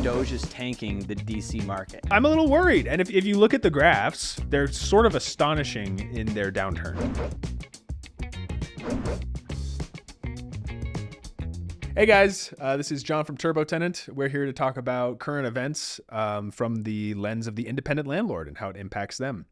DOGE is tanking the DC market. I'm a little worried. And if you look at the graphs, they're sort of astonishing in their downturn. Hey guys, this is John from TurboTenant. We're here to talk about current events from the lens of the independent landlord and how it impacts them.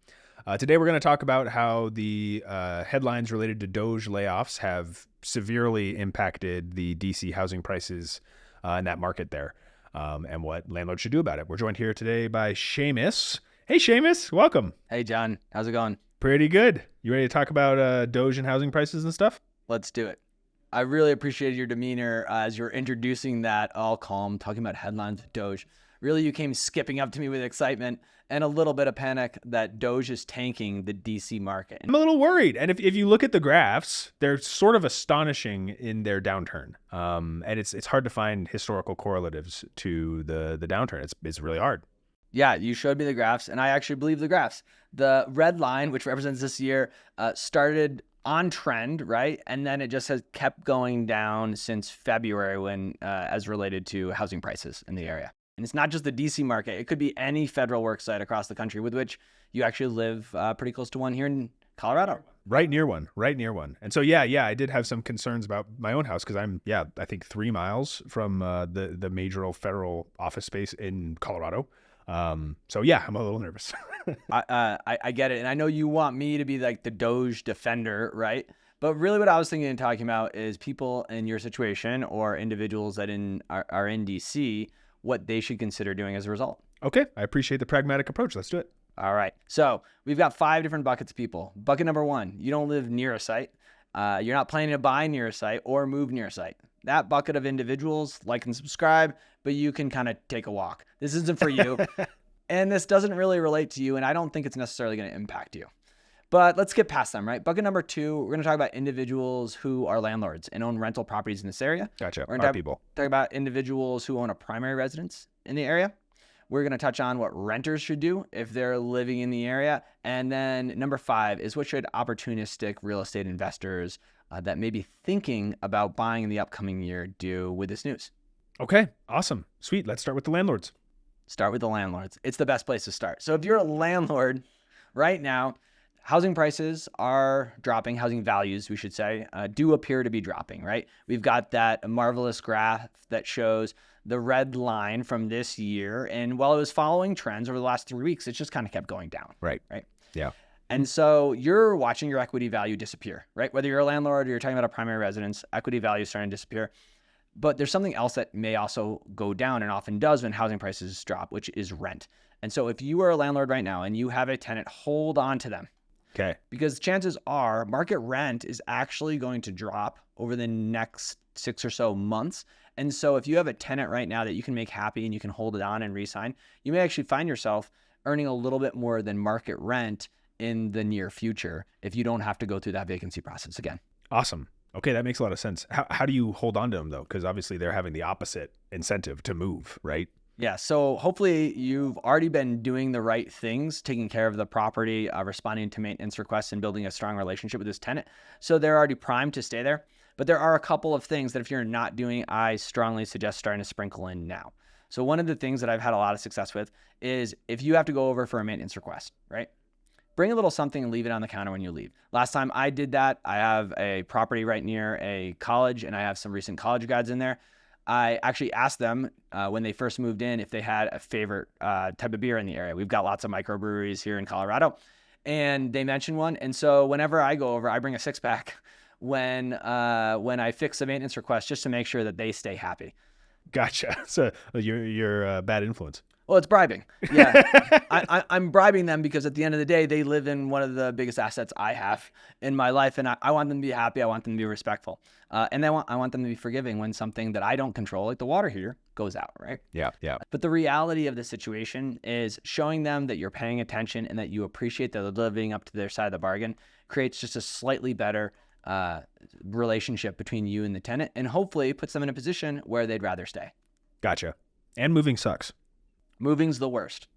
Today we're going to talk about how the headlines related to DOGE layoffs have severely impacted the DC housing prices in that market there, and what landlords should do about it. We're joined here today by Seamus. Hey Seamus, welcome. Hey John, how's it going? Pretty good. You ready to talk about DOGE and housing prices and stuff? Let's do it. I really appreciated your demeanor as you were introducing that, all calm, talking about headlines of DOGE. Really, you came skipping up to me with excitement and a little bit of panic that DOGE is tanking the DC market. I'm a little worried. And if you look at the graphs, they're sort of astonishing in their downturn. And it's hard to find historical correlatives to the downturn. It's really hard. Yeah, you showed me the graphs, and I actually believe the graphs. The red line, which represents this year, started on trend, right? And then it just has kept going down since February when as related to housing prices in the area. And it's not just the DC market. It could be any federal work site across the country with which you actually live pretty close to one here in Colorado. Right near one. And so, yeah, I did have some concerns about my own house because I'm, I think 3 miles from the major federal office space in Colorado. So yeah, I'm a little nervous. I get it. And I know you want me to be like the DOGE defender, right? But really what I was thinking and talking about is people in your situation or individuals that are in DC, what they should consider doing as a result. Okay. I appreciate the pragmatic approach. Let's do it. All right. So we've got 5 different buckets of people. Bucket number 1, you don't live near a site. You're not planning to buy near a site or move near a site. That bucket of individuals, like and subscribe, but you can kind of take a walk. This isn't for you. And this doesn't really relate to you, and I don't think it's necessarily going to impact you. But let's get past them, right? Bucket number 2, we're going to talk about individuals who are landlords and own rental properties in this area. Gotcha. We're going to talk about individuals who own a primary residence in the area. We're going to touch on what renters should do if they're living in the area. And then number 5 is what should opportunistic real estate investors that may be thinking about buying in the upcoming year do with this news. Okay, awesome. Sweet. Let's start with the landlords. Start with the landlords. It's the best place to start. So if you're a landlord right now, housing prices are dropping. Housing values, we should say, do appear to be dropping, right? We've got that marvelous graph that shows the red line from this year. And while it was following trends over the last 3 weeks, it just kind of kept going down. Right. Yeah. And so you're watching your equity value disappear, right? Whether you're a landlord or you're talking about a primary residence, equity value is starting to disappear. But there's something else that may also go down and often does when housing prices drop, which is rent. And so if you are a landlord right now and you have a tenant, hold on to them. Okay. Because chances are market rent is actually going to drop over the next 6 or so months. And so if you have a tenant right now that you can make happy and you can hold it on and re-sign, you may actually find yourself earning a little bit more than market rent in the near future if you don't have to go through that vacancy process again. Awesome. Okay, that makes a lot of sense. How do you hold on to them though? Because obviously they're having the opposite incentive to move, right? Yeah, so hopefully you've already been doing the right things, taking care of the property, responding to maintenance requests, and building a strong relationship with this tenant. So they're already primed to stay there. But there are a couple of things that if you're not doing, I strongly suggest starting to sprinkle in now. So one of the things that I've had a lot of success with is if you have to go over for a maintenance request, right? Bring a little something and leave it on the counter when you leave. Last time I did that, I have a property right near a college and I have some recent college grads in there. I actually asked them when they first moved in if they had a favorite type of beer in the area. We've got lots of microbreweries here in Colorado, and they mentioned one. And so whenever I go over, I bring a 6-pack when I fix a maintenance request just to make sure that they stay happy. Gotcha. So you're a bad influence. Well, it's bribing. Yeah. I'm bribing them because at the end of the day, they live in one of the biggest assets I have in my life. And I want them to be happy. I want them to be respectful. And I want them to be forgiving when something that I don't control, like the water heater, goes out, right? Yeah. But the reality of the situation is showing them that you're paying attention and that you appreciate that they're living up to their side of the bargain creates just a slightly better relationship between you and the tenant, and hopefully puts them in a position where they'd rather stay. Gotcha. And moving sucks. Moving's the worst,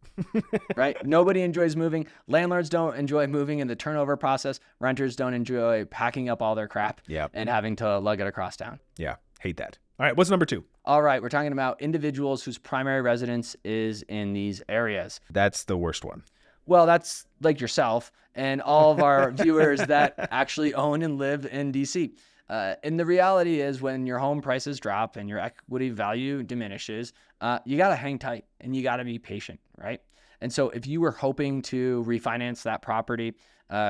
right? Nobody enjoys moving. Landlords don't enjoy moving in the turnover process. Renters don't enjoy packing up all their crap and having to lug it across town. Yeah. Hate that. All right, what's number 2? All right, we're talking about individuals whose primary residence is in these areas. That's the worst one. Well, that's like yourself and all of our viewers that actually own and live in DC. And the reality is when your home prices drop and your equity value diminishes, you got to hang tight and you got to be patient, right? And so if you were hoping to refinance that property,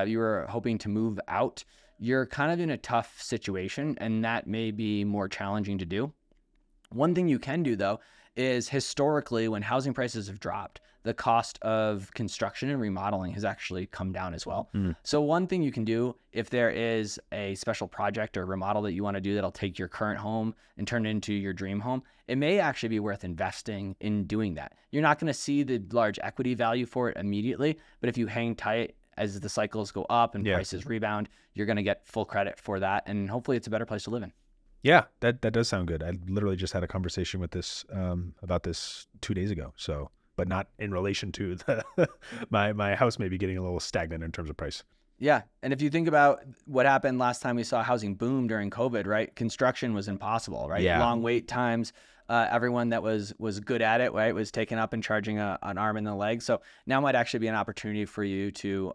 you were hoping to move out, you're kind of in a tough situation, and that may be more challenging to do. One thing you can do, though, is historically, when housing prices have dropped, the cost of construction and remodeling has actually come down as well. So one thing you can do, if there is a special project or remodel that you want to do that'll take your current home and turn it into your dream home, it may actually be worth investing in doing that. You're not going to see the large equity value for it immediately, but if you hang tight as the cycles go up and prices rebound, you're going to get full credit for that. And hopefully it's a better place to live in. Yeah, that does sound good. I literally just had a conversation with this about this 2 days ago. So, but not in relation to the my house maybe getting a little stagnant in terms of price. Yeah. And if you think about what happened last time we saw housing boom during COVID, right? Construction was impossible, right? Yeah. Long wait times. Everyone that was good at it, right, was taken up and charging an arm and a leg. So now might actually be an opportunity for you to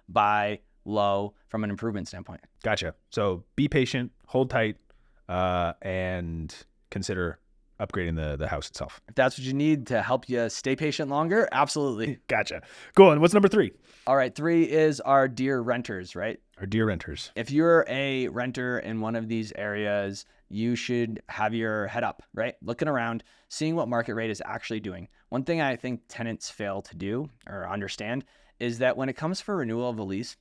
buy low from an improvement standpoint. Gotcha. So be patient, hold tight, and consider upgrading the house itself. If that's what you need to help you stay patient longer, absolutely. Gotcha. Cool. And what's number 3? All right. 3 is our dear renters, right? Our dear renters. If you're a renter in one of these areas, you should have your head up, right? Looking around, seeing what market rate is actually doing. One thing I think tenants fail to do or understand is that when it comes for renewal of a lease,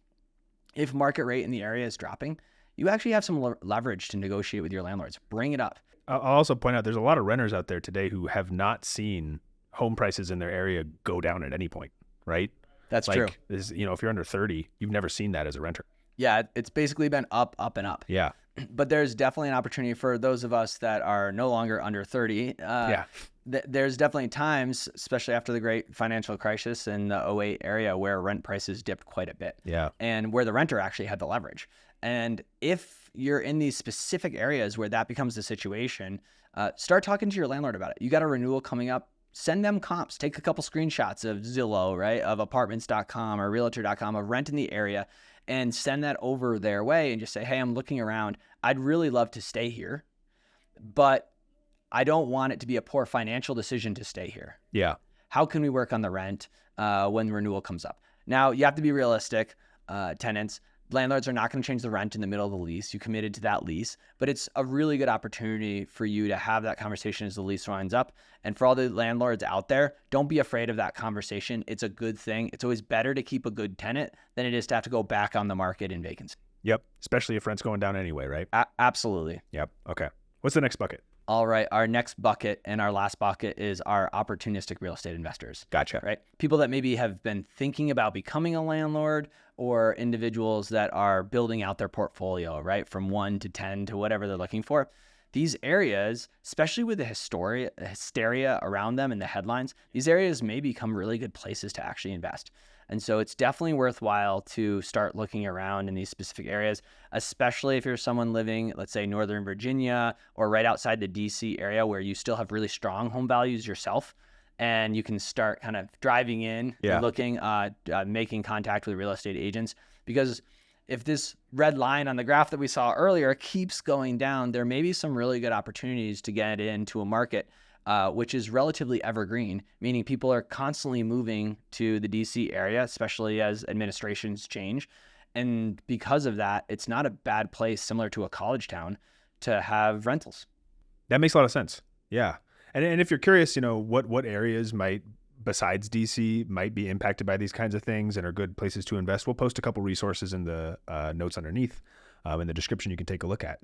if market rate in the area is dropping, you actually have some leverage to negotiate with your landlords. Bring it up. I'll also point out there's a lot of renters out there today who have not seen home prices in their area go down at any point, right? That's true. If you're under 30, you've never seen that as a renter. Yeah, it's basically been up, and up. Yeah. But there's definitely an opportunity for those of us that are no longer under 30. There's definitely times, especially after the great financial crisis in the '08 area, where rent prices dipped quite a bit. Yeah. And where the renter actually had the leverage. And if you're in these specific areas where that becomes the situation, start talking to your landlord about it. You got a renewal coming up. Send them comps. Take a couple screenshots of Zillow, right, of apartments.com or realtor.com of rent in the area, and send that over their way and just say, hey, I'm looking around. I'd really love to stay here, but I don't want it to be a poor financial decision to stay here. Yeah. How can we work on the rent when renewal comes up? Now, you have to be realistic, tenants. Landlords are not going to change the rent in the middle of the lease. You committed to that lease, but it's a really good opportunity for you to have that conversation as the lease winds up. And for all the landlords out there, don't be afraid of that conversation. It's a good thing. It's always better to keep a good tenant than it is to have to go back on the market in vacancy. Yep. Especially if rent's going down anyway, right? Absolutely. Yep. Okay. What's the next bucket? All right. Our next bucket and our last bucket is our opportunistic real estate investors. Gotcha. Right? People that maybe have been thinking about becoming a landlord, or individuals that are building out their portfolio, right? From 1 to 10 to whatever they're looking for. These areas, especially with the hysteria around them and the headlines, these areas may become really good places to actually invest. And so it's definitely worthwhile to start looking around in these specific areas, especially if you're someone living, let's say, Northern Virginia or right outside the DC area where you still have really strong home values yourself. And you can start kind of driving in, looking, making contact with real estate agents. Because if this red line on the graph that we saw earlier keeps going down, there may be some really good opportunities to get into a market which is relatively evergreen, meaning people are constantly moving to the DC area, especially as administrations change. And because of that, it's not a bad place, similar to a college town, to have rentals. That makes a lot of sense. Yeah. And if you're curious, what areas besides DC might be impacted by these kinds of things and are good places to invest, we'll post a couple resources in the notes underneath in the description you can take a look at.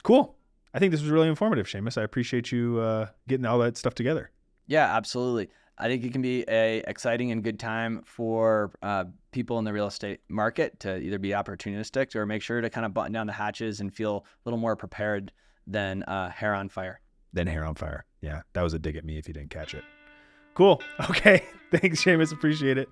Cool. I think this was really informative, Seamus. I appreciate you getting all that stuff together. Yeah, absolutely. I think it can be a exciting and good time for people in the real estate market to either be opportunistic or make sure to kind of button down the hatches and feel a little more prepared than hair on fire. Yeah, that was a dig at me if you didn't catch it. Cool. Okay. Thanks, Seamus. Appreciate it.